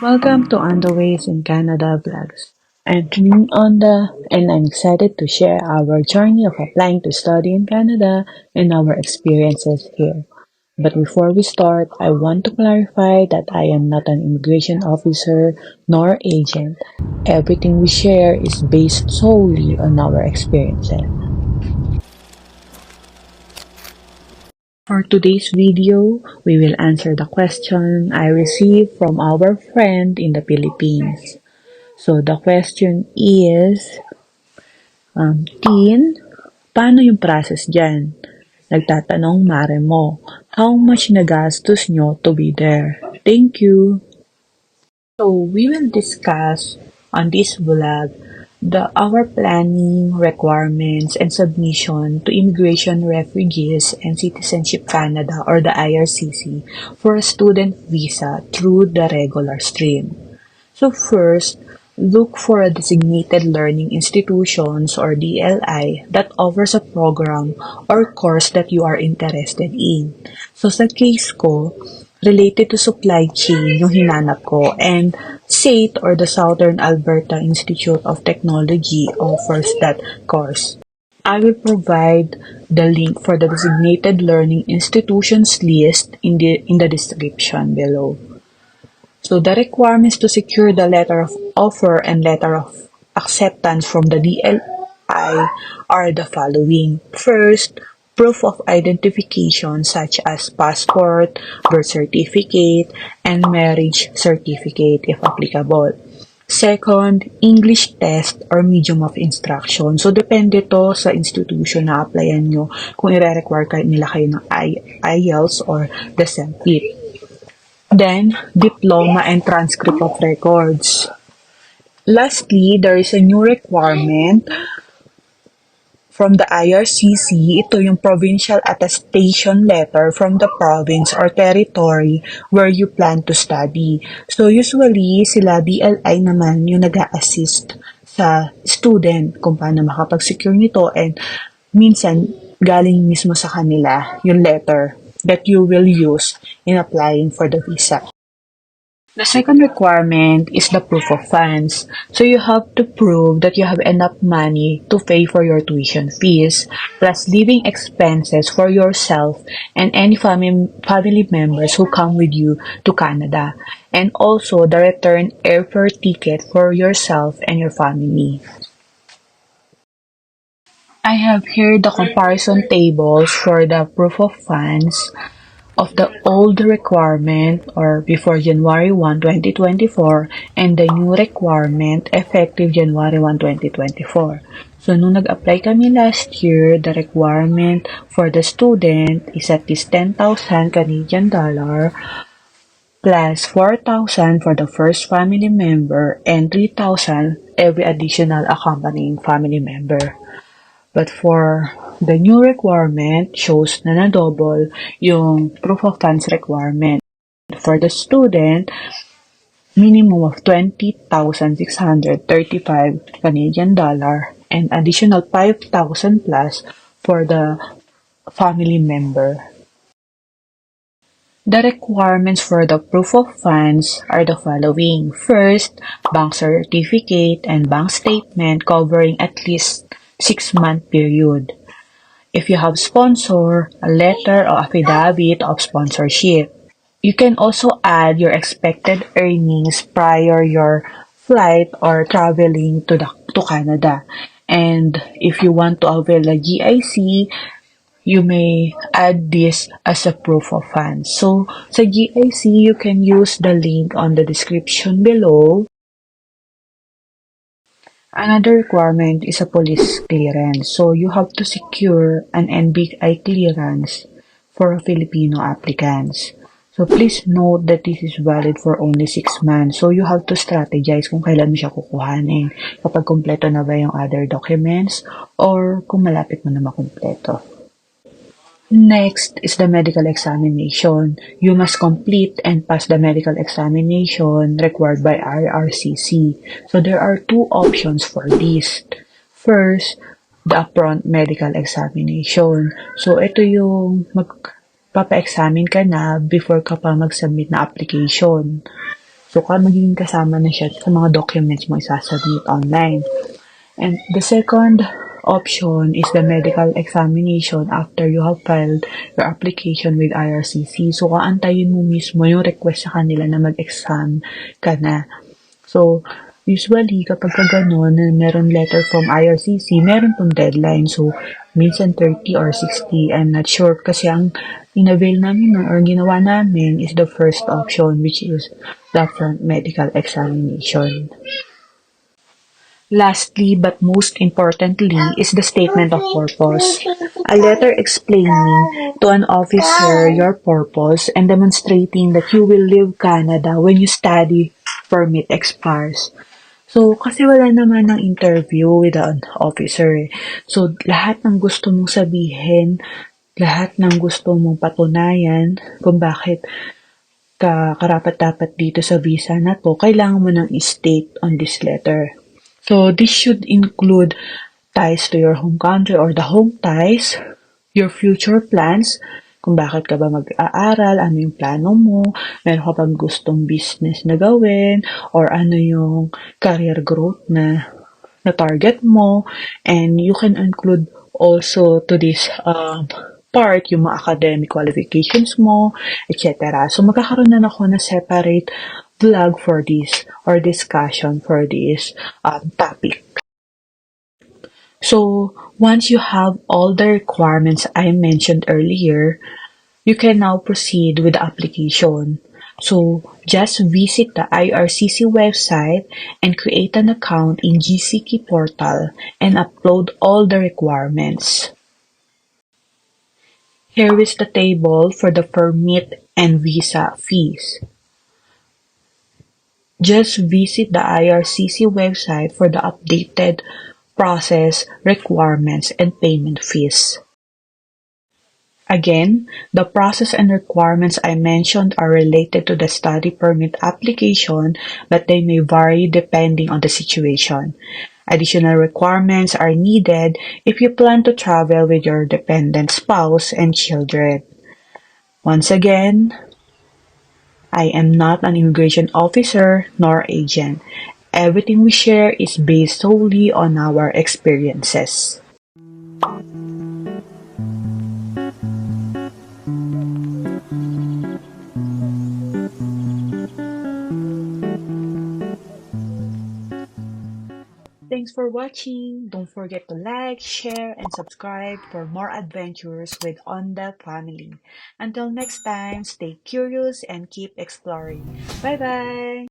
Welcome to Onda Ways in Canada Vlogs. I'm Onda and I'm excited to share our journey of applying to study in Canada and our experiences here. But before we start, I want to clarify that I am not an immigration officer nor agent. Everything we share is based solely on our experiences. For today's video, we will answer the question I received from our friend in the Philippines. So the question is, Teen, paano yung process dyan? Nagtatanong mare mo, how much nagastos nyo to be there? Thank you! So we will discuss on this vlog our planning, requirements, and submission to Immigration, Refugees, and Citizenship Canada or the IRCC for a student visa through the regular stream. So first, look for a designated learning institutions or DLI that offers a program or course that you are interested in. So sa case ko, related to supply chain yung hinanap ko, and SAIT or the Southern Alberta Institute of Technology offers that course. I will provide the link for the designated learning institutions list in the description below. So the requirements to secure the letter of offer and letter of acceptance from the DLI are the following. First, proof of identification such as passport, birth certificate, and marriage certificate if applicable. Second, English test or medium of instruction. So, depende to sa institution na applyan nyo kung i-require nila kayo ng IELTS or the CELTIP. Then, diploma and transcript of records. Lastly, there is a new requirement from the IRCC. Ito yung provincial attestation letter from the province or territory where you plan to study. So, usually, sila DLI naman yung nag-a-assist sa student kung paano makapag-secure nito, and minsan, galing mismo sa kanila yung letter that you will use in applying for the visa. The second requirement is the proof of funds. So you have to prove that you have enough money to pay for your tuition fees, plus living expenses for yourself and any family members who come with you to Canada, and also the return airfare ticket for yourself and your family. I have here the comparison tables for the proof of funds of the old requirement or before January 1, 2024 and the new requirement effective January 1, 2024. So, nung nag-apply kami last year, the requirement for the student is at least 10,000 Canadian dollar plus 4,000 for the first family member and 3,000 every additional accompanying family member. But for the new requirement, shows na na-double yung proof of funds requirement. For the student, minimum of 20,635 Canadian dollar and additional 5,000 plus for the family member. The requirements for the proof of funds are the following. First, bank certificate and bank statement covering at least 6-month period. If you have sponsor, a letter or affidavit of sponsorship. You can also add your expected earnings prior your flight or traveling to Canada. And if you want to avail a GIC, you may add this as a proof of funds. So, sa GIC, you can use the link on the description below. Another requirement is a police clearance. So, you have to secure an NBI clearance for Filipino applicants. So, please note that this is valid for only 6 months. So, you have to strategize kung kailan mo siya kukuhanin. Kapag kumpleto na ba yung other documents or kung malapit mo na makumpleto. Next is the medical examination. You must complete and pass the medical examination required by IRCC. So there are 2 options for this. First, the upfront medical examination. So ito yung magpapa-examine ka na before ka pa mag-submit na application. So, magiging kasama na siya sa mga documents mo isasubmit online. And the second option is the medical examination after you have filed your application with IRCC. So, aantayin mo mismo yung request sa kanila na mag-exam ka na. So, usually, kapag ka gano'n, na meron letter from IRCC, meron pong deadline. So, minsan 30 or 60. I'm not sure kasi ang in-avail namin nun or ginawa namin is the first option, which is the front medical examination. Lastly, but most importantly, is the statement of purpose. A letter explaining to an officer your purpose and demonstrating that you will leave Canada when your study permit expires. So, kasi wala naman ng interview with an officer. So, lahat ng gusto mong sabihin, lahat ng gusto mong patunayan kung bakit karapat-dapat dito sa visa na to, kailangan mo nang i-state on this letter. So, this should include ties to your home country or the home ties, your future plans, kung bakit ka ba mag-aaral, ano yung plano mo, meron ka bang gustong business na gawin, or ano yung career growth na target mo, and you can include also to this part yung mga academic qualifications mo, etc. So, magkakaroon na ako na separate vlog for this or discussion for this topic. So, once you have all the requirements I mentioned earlier, you can now proceed with the application. So, just visit the IRCC website and create an account in GIC portal and upload all the requirements. Here is the table for the permit and visa fees. Just visit the IRCC website for the updated process, requirements, and payment fees. Again, the process and requirements I mentioned are related to the study permit application, but they may vary depending on the situation. Additional requirements are needed if you plan to travel with your dependent spouse and children. Once again, I am not an immigration officer nor agent. Everything we share is based solely on our experiences. Thanks for watching. Don't forget to like, share, and subscribe for more adventures with Onda family. Until next time, stay curious and keep exploring. Bye-bye!